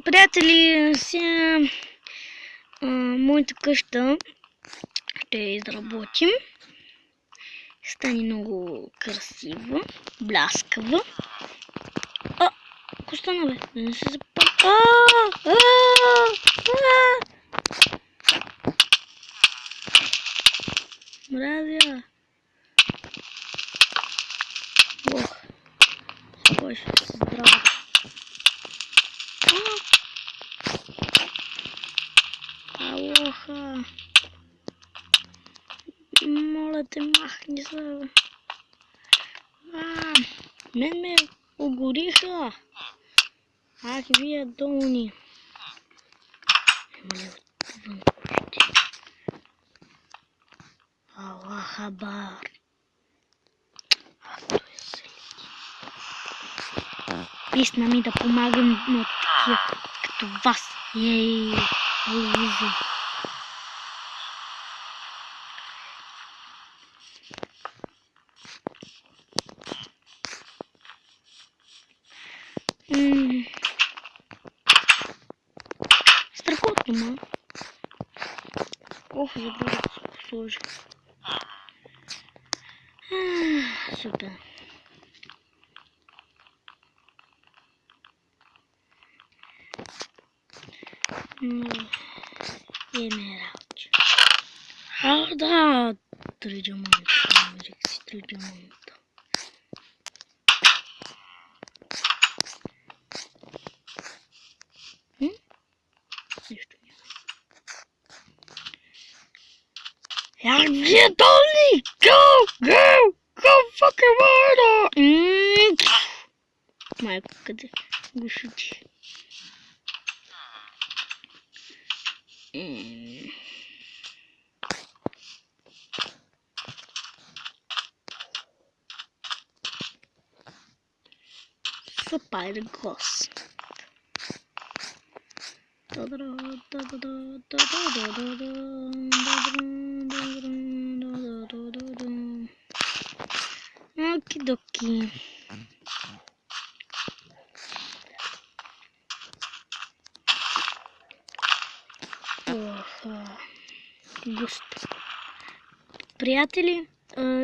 Приятели, сега моята къща ще изработим. Стане много красива, бляскава. Какво стана, бе? Да не се запали. Мразя. Ох, кой ще се здрава. Алоха. Моля те, махни се. Мен ме огориха. Ах, вие долни. Ема ли отвън още? Аллах абар. Той е селети. Писна ми да помагам на такива като вас. Ей, Луизи. Страхотно, ма. Ох, забравя да се сложи. Супер. Еме работи. Да, 3 диаманта. Нарек си 3 диаманта. Нищо няма. Вие долни! Go fucking murder! Майко, къде го шути? Spider Ghost. Окей-доки. Густо. Приятели,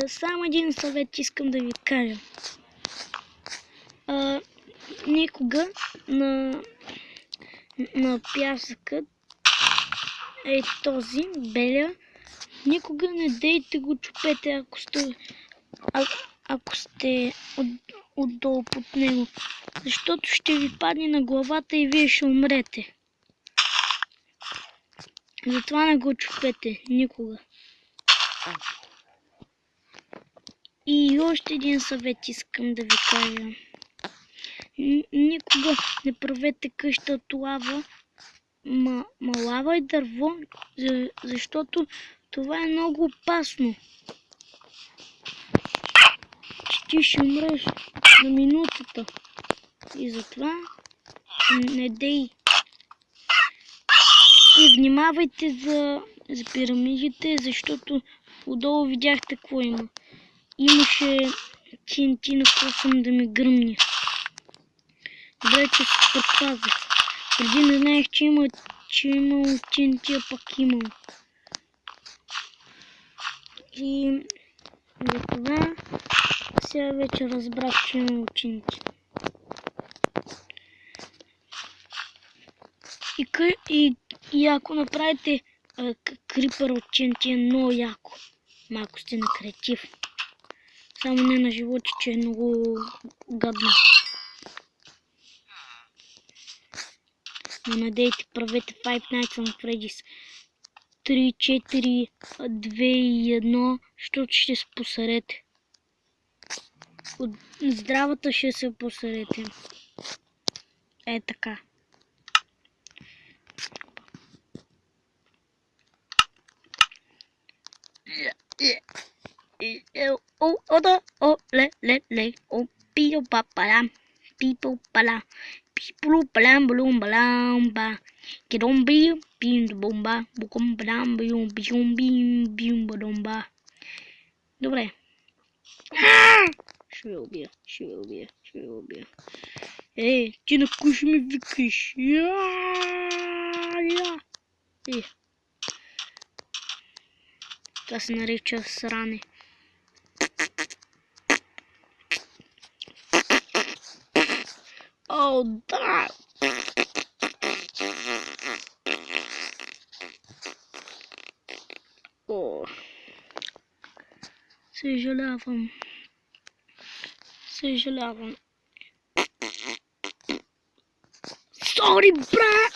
само един съвет искам да ви кажа. Никога на пясъка този беля, никога не дейте го чупете, ако сте отдолу под него, защото ще ви падне на главата и вие ще умрете. Затова не го чупете никога. И още един съвет искам да ви кажа. Никога не правете къща от лава, лава и дърво, защото това е много опасно. Ти ще умреш на минутата. И затова не дей. И внимавайте за пирамидите, защото отдолу видяхте какво има. Имаше TNT на вкусъм да ми гръмне. Добре, че се предпазих. Преди не знаех, че имал TNT, а пак имал. И затова сега вече разбрах, че имал TNT. И ако направите крипър от TNT е много яко. Малко сте на креатив. Само не на животи, че е много гадно. Но надейте, правете Five Nights at Freddy's 3, 4, 2 и 1, защото ще се посерете. От здравата ще се посерете. Е така. Пио папалам, пипо пала, пипо палам балум балам ба, кидом бим бим бомба, буком балам бим бим бомба. Добре. Ще ви убия. Ти на кой ще ми викаш? Това се нарича сране. О, да! О, съжалявам. Сори, бра!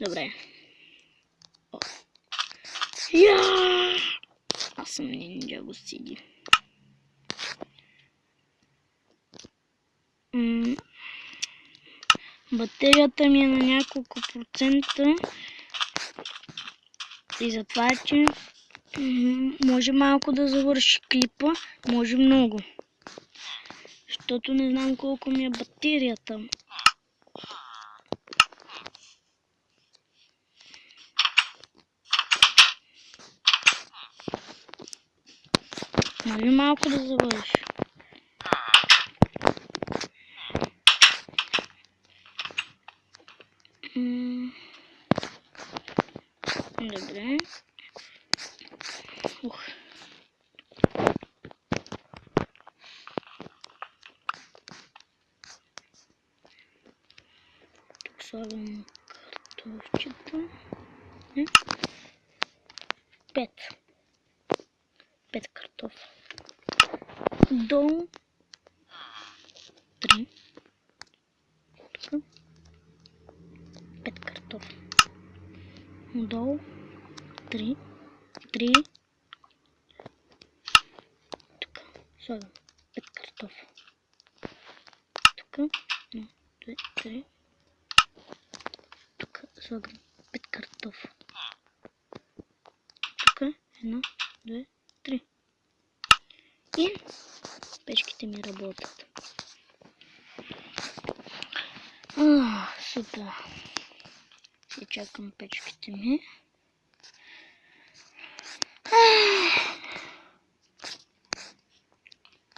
Добре. Аз съм нинджа, го сиди. Батерията ми е на няколко процента. И затова, че може малко да завърши клипа, може много. Защото не знам колко ми е батерията. Може малко да завърши. Добре. Тук слагам картофчета. 5 картофа. Долу 3. Тук 5 картофа. Долу 3. Тук слагам 5 картофа. Тук 1, 2, 3. Тук слагам 5 картофа. Тук 1, 2, 3. И печките ми работят. Супер. Ще чакам печките ми.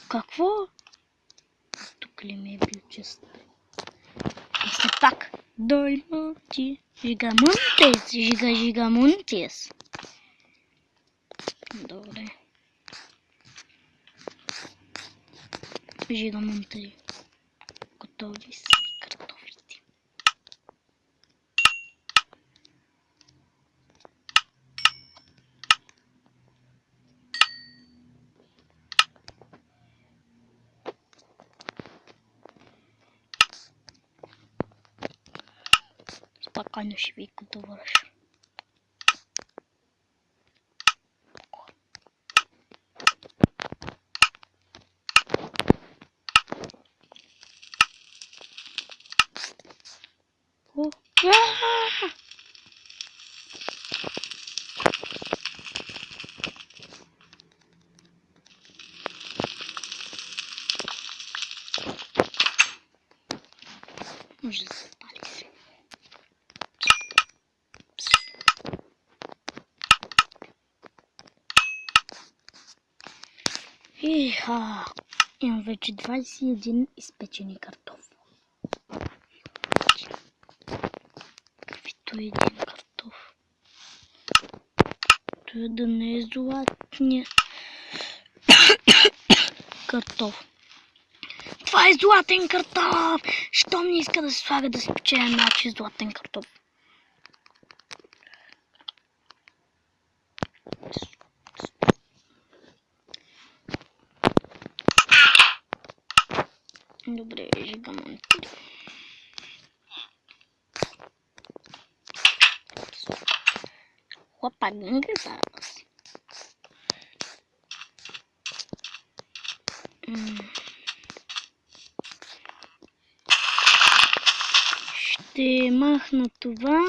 Какво? Тук ли ми е бил чест? Все пак. Дойти. Жигамунтес. Добре. Жигамунтери. Готови са картофите. Спокойно ще ви го довърша. Може да се пали се. Имам вече 21 изпечени картофа. Каквито един картоф. Той да не е златния картоф. Това е златен картоф! Щом не иска да се слага да се пече иначе златен картоф. Добре, жигамонтери. Опа, гинга зараз. Ще махна това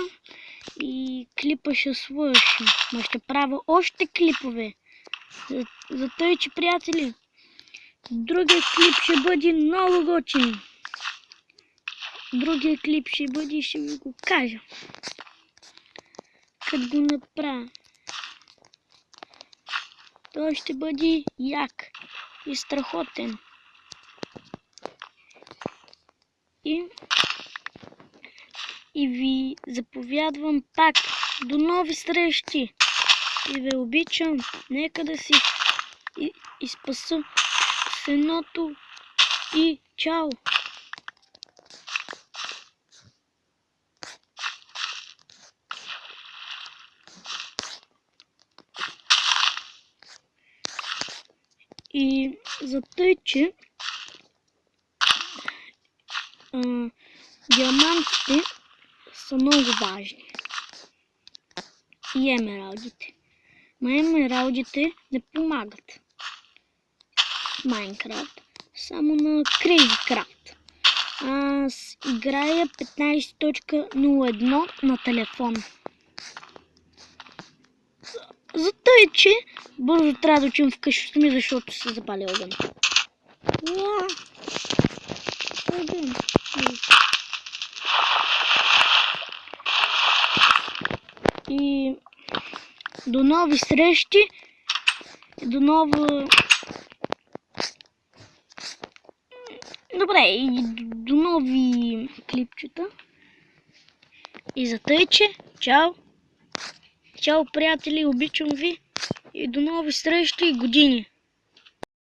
и клипа ще свърши. Но ще правя още клипове. За тъй, че, приятели, другия клип ще бъде много готин. Другия клип ще бъде и ще ви го кажа. Като го направя. Той ще бъде як и страхотен. И ви заповядвам пак. До нови срещи. И ви обичам. Нека да си изпаса сеното. И чао! И за тъй, че диамантите са много важни. И емералдите. Но емералдите не помагат в Майнкрафт. Само на Crazycraft. Аз играя 15.01 на телефон. За тъй, че бързо трябва да учим вкъщи ми, защото се запали огън. И до нови срещи. До нова... Добре, и до нови клипчета. И за тъй, че чао! Чао, приятели, обичам ви и до нови срещи и години!